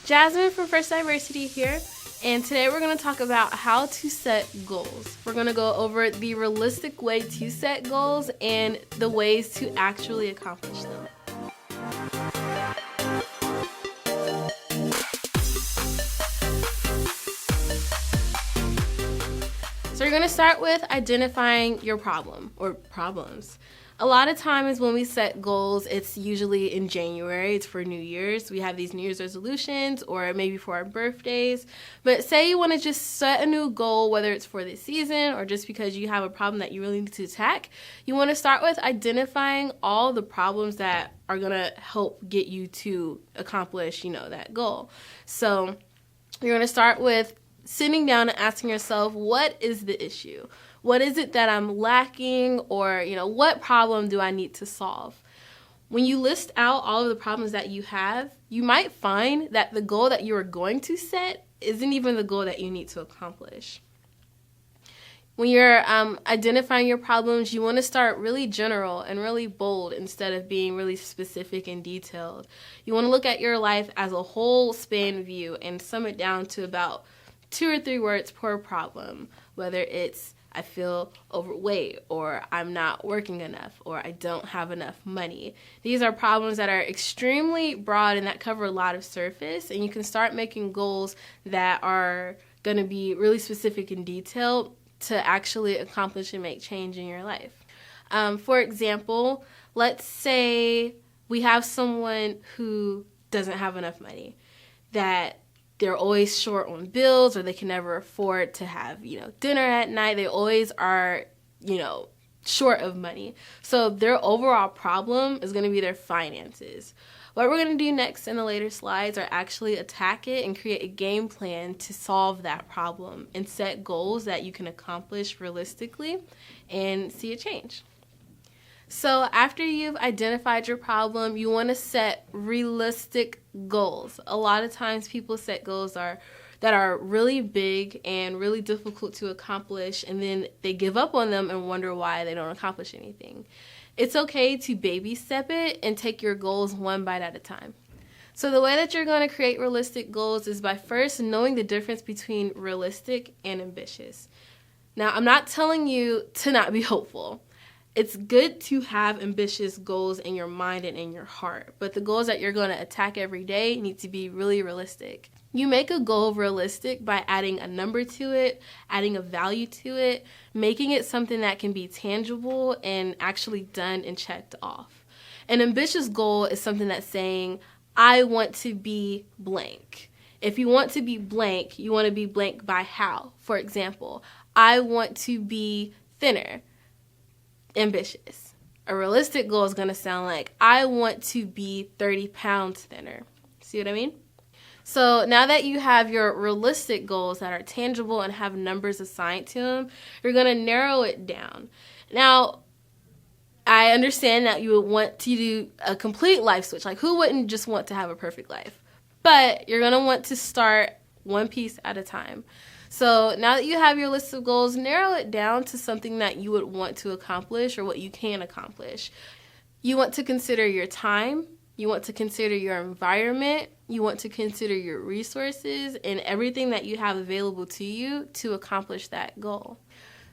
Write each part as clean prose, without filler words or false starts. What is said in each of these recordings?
Jasmine from First Diversity here, and today we're going to talk about how to set goals. We're going to go over the realistic way to set goals and the ways to actually accomplish them. So you're going to start with identifying your problem or problems. A lot of times when we set goals, it's usually in January. It's for New Year's. We have these New Year's resolutions or maybe for our birthdays. But say you want to just set a new goal, whether it's for this season or just because you have a problem that you really need to attack. You want to start with identifying all the problems that are going to help get you to accomplish, that goal. So you're going to start with sitting down and asking yourself, what is the issue? What is it that I'm lacking, or, what problem do I need to solve? When you list out all of the problems that you have, you might find that the goal that you are going to set isn't even the goal that you need to accomplish. When you're identifying your problems, you want to start really general and really bold instead of being really specific and detailed. You want to look at your life as a whole span view and sum it down to about 2 or 3 words per problem, whether it's I feel overweight, or I'm not working enough, or I don't have enough money. These are problems that are extremely broad and that cover a lot of surface, and you can start making goals that are going to be really specific and detailed to actually accomplish and make change in your life. For example, let's say we have someone who doesn't have enough money, that they're always short on bills, or they can never afford to have, dinner at night. They always are, short of money. So their overall problem is going to be their finances. What we're going to do next in the later slides are actually attack it and create a game plan to solve that problem and set goals that you can accomplish realistically and see a change. So after you've identified your problem, you want to set realistic goals. A lot of times people set goals that are really big and really difficult to accomplish, and then they give up on them and wonder why they don't accomplish anything. It's okay to baby step it and take your goals one bite at a time. So the way that you're going to create realistic goals is by first knowing the difference between realistic and ambitious. Now, I'm not telling you to not be hopeful. It's good to have ambitious goals in your mind and in your heart, but the goals that you're going to attack every day need to be really realistic. You make a goal realistic by adding a number to it, adding a value to it, making it something that can be tangible and actually done and checked off. An ambitious goal is something that's saying, I want to be blank. If you want to be blank, you want to be blank by how? For example, I want to be thinner. Ambitious. A realistic goal is going to sound like, I want to be 30 pounds thinner. See what I mean? So now that you have your realistic goals that are tangible and have numbers assigned to them, you're going to narrow it down. Now, I understand that you would want to do a complete life switch. Like, who wouldn't just want to have a perfect life? But you're going to want to start one piece at a time. So now that you have your list of goals, narrow it down to something that you would want to accomplish or what you can accomplish. You want to consider your time. You want to consider your environment. You want to consider your resources and everything that you have available to you to accomplish that goal.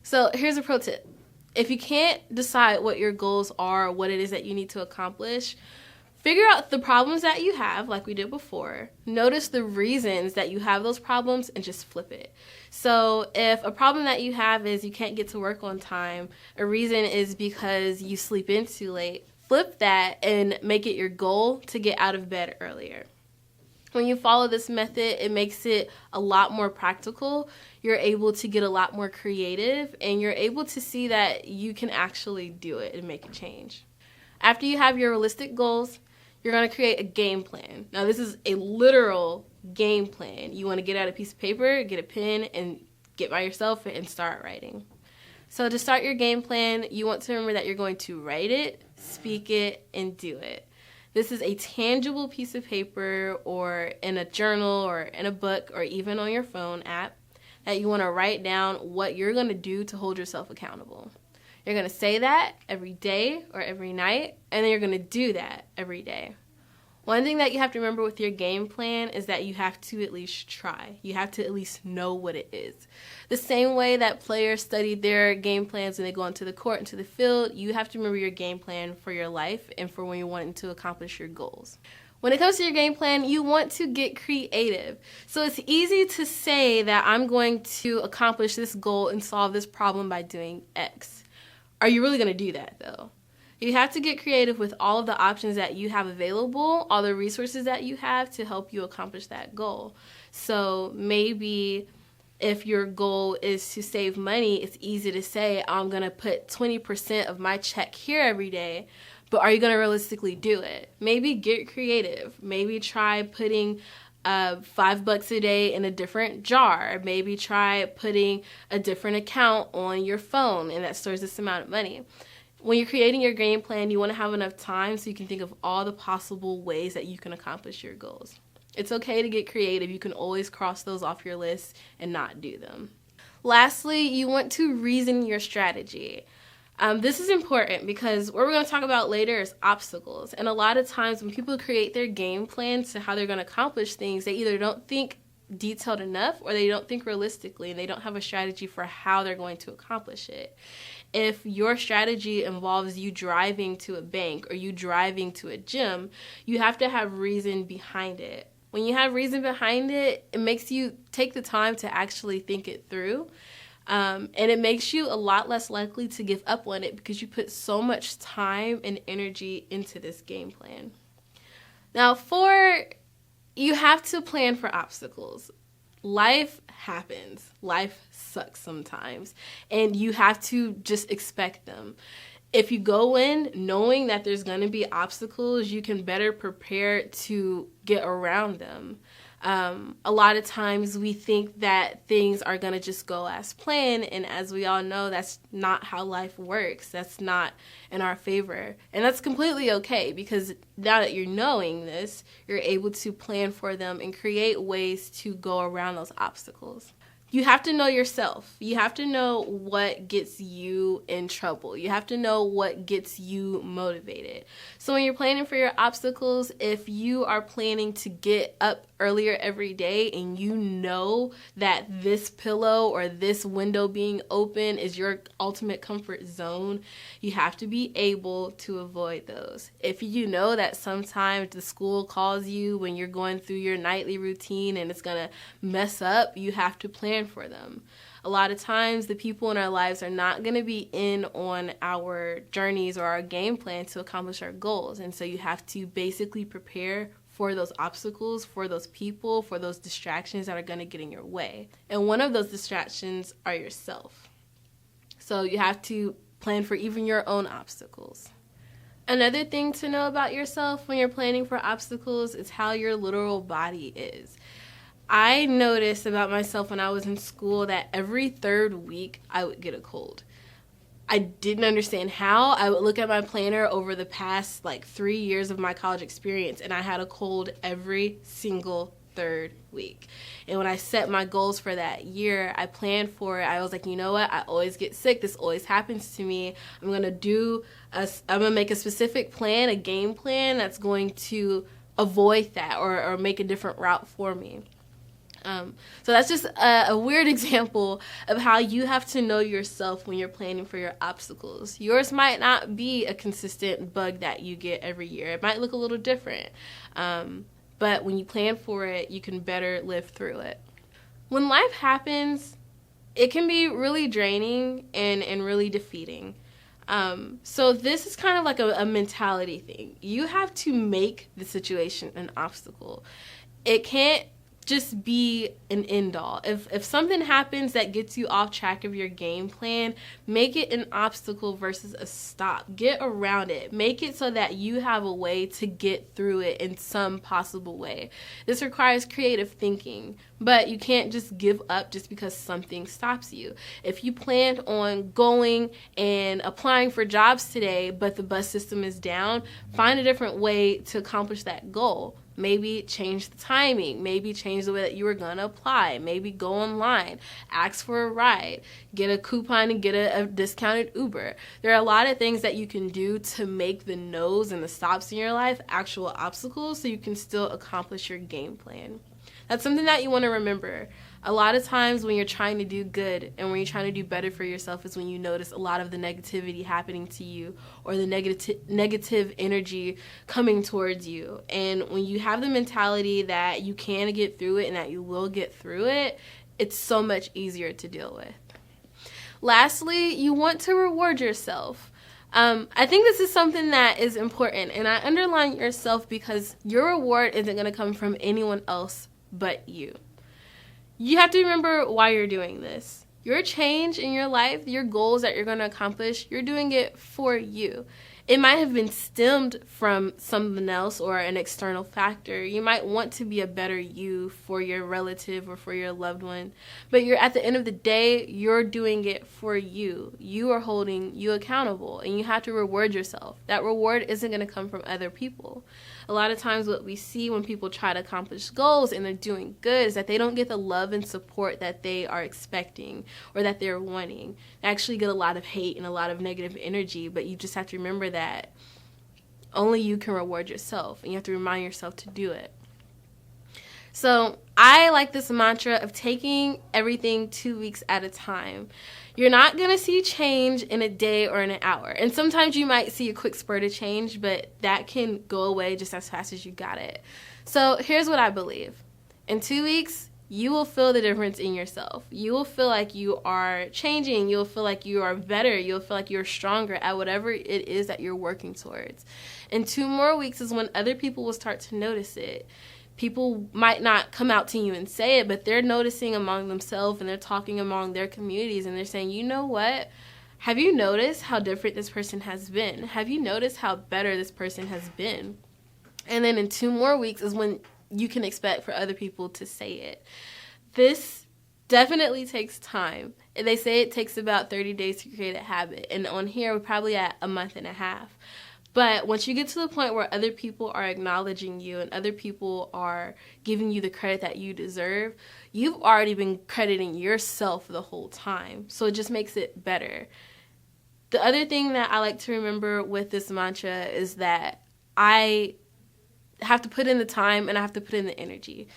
So here's a pro tip. If you can't decide what your goals are or what it is that you need to accomplish, figure out the problems that you have, like we did before. Notice the reasons that you have those problems and just flip it. So if a problem that you have is you can't get to work on time, a reason is because you sleep in too late, flip that and make it your goal to get out of bed earlier. When you follow this method, it makes it a lot more practical. You're able to get a lot more creative, and you're able to see that you can actually do it and make a change. After you have your realistic goals, you're going to create a game plan. Now, this is a literal game plan. You want to get out a piece of paper, get a pen, and get by yourself and start writing. So to start your game plan, you want to remember that you're going to write it, speak it, and do it. This is a tangible piece of paper or in a journal or in a book or even on your phone app that you want to write down what you're going to do to hold yourself accountable. You're going to say that every day or every night, and then you're going to do that every day. One thing that you have to remember with your game plan is that you have to at least try. You have to at least know what it is. The same way that players study their game plans when they go onto the court, into the field, you have to remember your game plan for your life and for when you're wanting to accomplish your goals. When it comes to your game plan, you want to get creative. So it's easy to say that I'm going to accomplish this goal and solve this problem by doing X. Are you really going to do that, though? You have to get creative with all of the options that you have available, all the resources that you have to help you accomplish that goal. So maybe if your goal is to save money, it's easy to say, I'm going to put 20% of my check here every day, but are you going to realistically do it? Maybe get creative. Maybe try putting $5 a day in a different jar. Maybe try putting a different account on your phone, and that stores this amount of money. When you're creating your game plan, you want to have enough time so you can think of all the possible ways that you can accomplish your goals. It's okay to get creative. You can always cross those off your list and not do them. Lastly, you want to reason your strategy. This is important because what we're going to talk about later is obstacles. And a lot of times when people create their game plans to how they're going to accomplish things, they either don't think detailed enough or they don't think realistically, and they don't have a strategy for how they're going to accomplish it. If your strategy involves you driving to a bank or you driving to a gym, you have to have reason behind it. When you have reason behind it, it makes you take the time to actually think it through. And it makes you a lot less likely to give up on it because you put so much time and energy into this game plan. Now, you have to plan for obstacles. Life happens. Life sucks sometimes. And you have to just expect them. If you go in knowing that there's going to be obstacles, you can better prepare to get around them. A lot of times we think that things are going to just go as planned, and as we all know, that's not how life works. That's not in our favor. And that's completely okay, because now that you're knowing this, you're able to plan for them and create ways to go around those obstacles. You have to know yourself. You have to know what gets you in trouble. You have to know what gets you motivated. So when you're planning for your obstacles, if you are planning to get up earlier every day and you know that this pillow or this window being open is your ultimate comfort zone, you have to be able to avoid those. If you know that sometimes the school calls you when you're going through your nightly routine and it's going to mess up, you have to plan for them. A lot of times the people in our lives are not going to be in on our journeys or our game plan to accomplish our goals. And so you have to basically prepare for those obstacles, for those people, for those distractions that are going to get in your way. And one of those distractions are yourself. So you have to plan for even your own obstacles. Another thing to know about yourself when you're planning for obstacles is how your literal body is. I noticed about myself when I was in school that every third week I would get a cold. I didn't understand how. I would look at my planner over the past 3 years of my college experience, and I had a cold every single third week. And when I set my goals for that year, I planned for it. I was like, you know what? I always get sick. This always happens to me. I'm going to make a specific plan, a game plan that's going to avoid that or make a different route for me. So that's just a weird example of how you have to know yourself when you're planning for your obstacles. Yours might not be a consistent bug that you get every year. It might look a little different. But when you plan for it, you can better live through it. When life happens, it can be really draining and really defeating. So this is kind of like a mentality thing. You have to make the situation an obstacle. It can't just be an end all. If something happens that gets you off track of your game plan, make it an obstacle versus a stop. Get around it. Make it so that you have a way to get through it in some possible way. This requires creative thinking, but you can't just give up just because something stops you. If you planned on going and applying for jobs today, but the bus system is down, find a different way to accomplish that goal. Maybe change the timing. Maybe change the way that you were going to apply. Maybe go online, ask for a ride, get a coupon and get a discounted Uber. There are a lot of things that you can do to make the no's and the stops in your life actual obstacles so you can still accomplish your game plan. That's something that you want to remember. A lot of times when you're trying to do good and when you're trying to do better for yourself is when you notice a lot of the negativity happening to you or the negative energy coming towards you. And when you have the mentality that you can get through it and that you will get through it, it's so much easier to deal with. Lastly, you want to reward yourself. I think this is something that is important, and I underline yourself because your reward isn't going to come from anyone else but you. You have to remember why you're doing this. Your change in your life, your goals that you're going to accomplish, you're doing it for you. It might have been stemmed from something else or an external factor. You might want to be a better you for your relative or for your loved one. But you're at the end of the day, you're doing it for you. You are holding you accountable, and you have to reward yourself. That reward isn't going to come from other people. A lot of times what we see when people try to accomplish goals and they're doing good is that they don't get the love and support that they are expecting or that they're wanting. They actually get a lot of hate and a lot of negative energy, but you just have to remember that only you can reward yourself, and you have to remind yourself to do it. So I like this mantra of taking everything 2 weeks at a time. You're not going to see change in a day or in an hour. And sometimes you might see a quick spurt of change, but that can go away just as fast as you got it. So here's what I believe. In 2 weeks, you will feel the difference in yourself. You will feel like you are changing. You'll feel like you are better. You'll feel like you're stronger at whatever it is that you're working towards. In 2 more weeks is when other people will start to notice it. People might not come out to you and say it, but they're noticing among themselves and they're talking among their communities and they're saying, you know what? Have you noticed how different this person has been? Have you noticed how better this person has been? And then in 2 more weeks is when you can expect for other people to say it. This definitely takes time. They say it takes about 30 days to create a habit. And on here, we're probably at a month and a half. But once you get to the point where other people are acknowledging you and other people are giving you the credit that you deserve, you've already been crediting yourself the whole time. So it just makes it better. The other thing that I like to remember with this mantra is that I have to put in the time and I have to put in the energy.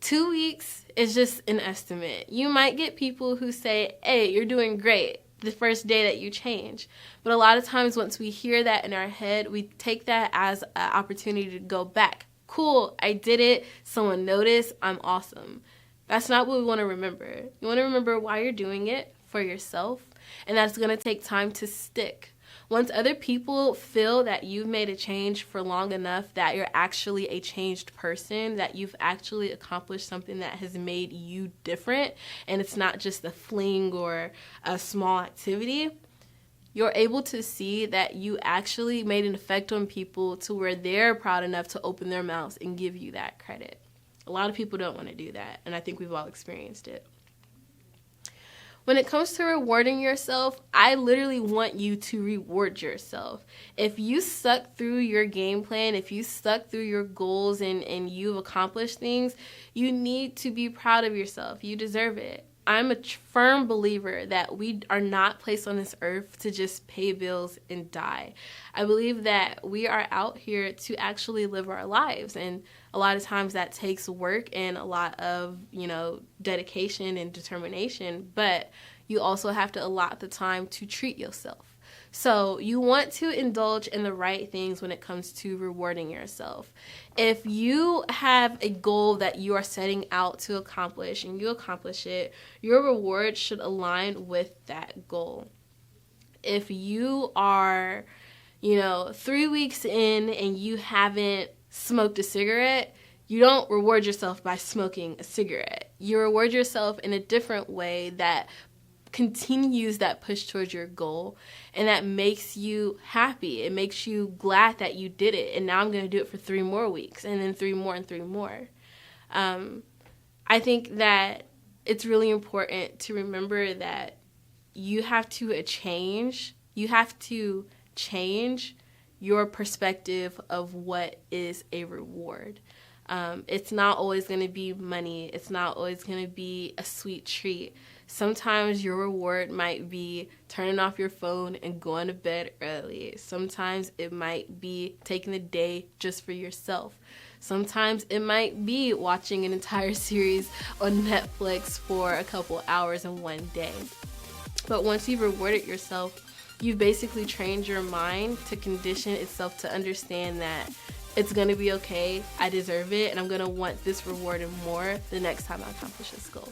2 weeks is just an estimate. You might get people who say, hey, you're doing great the first day that you change. But a lot of times once we hear that in our head, we take that as an opportunity to go back. Cool, I did it. Someone noticed. I'm awesome. That's not what we want to remember. You want to remember why you're doing it for yourself, and that's going to take time to stick. Once other people feel that you've made a change for long enough, that you're actually a changed person, that you've actually accomplished something that has made you different, and it's not just a fling or a small activity, you're able to see that you actually made an effect on people to where they're proud enough to open their mouths and give you that credit. A lot of people don't want to do that, and I think we've all experienced it. When it comes to rewarding yourself, I literally want you to reward yourself. If you stuck through your game plan, if you stuck through your goals and you've accomplished things, you need to be proud of yourself. You deserve it. I'm a firm believer that we are not placed on this earth to just pay bills and die. I believe that we are out here to actually live our lives, and a lot of times that takes work and a lot of, dedication and determination, but you also have to allot the time to treat yourself. So you want to indulge in the right things when it comes to rewarding yourself. If you have a goal that you are setting out to accomplish and you accomplish it, your reward should align with that goal. If you are, 3 weeks in and you haven't smoked a cigarette, you don't reward yourself by smoking a cigarette. You reward yourself in a different way that continues that push towards your goal, and that makes you happy. It makes you glad that you did it, and now I'm going to do it for 3 more weeks, and then 3 more and 3 more. I think that it's really important to remember that you have to change your perspective of what is a reward. It's not always going to be money. It's not always going to be a sweet treat. Sometimes your reward might be turning off your phone and going to bed early. Sometimes it might be taking a day just for yourself. Sometimes it might be watching an entire series on Netflix for a couple hours in one day. But once you've rewarded yourself, you've basically trained your mind to condition itself to understand that it's going to be okay, I deserve it, and I'm going to want this reward and more the next time I accomplish this goal.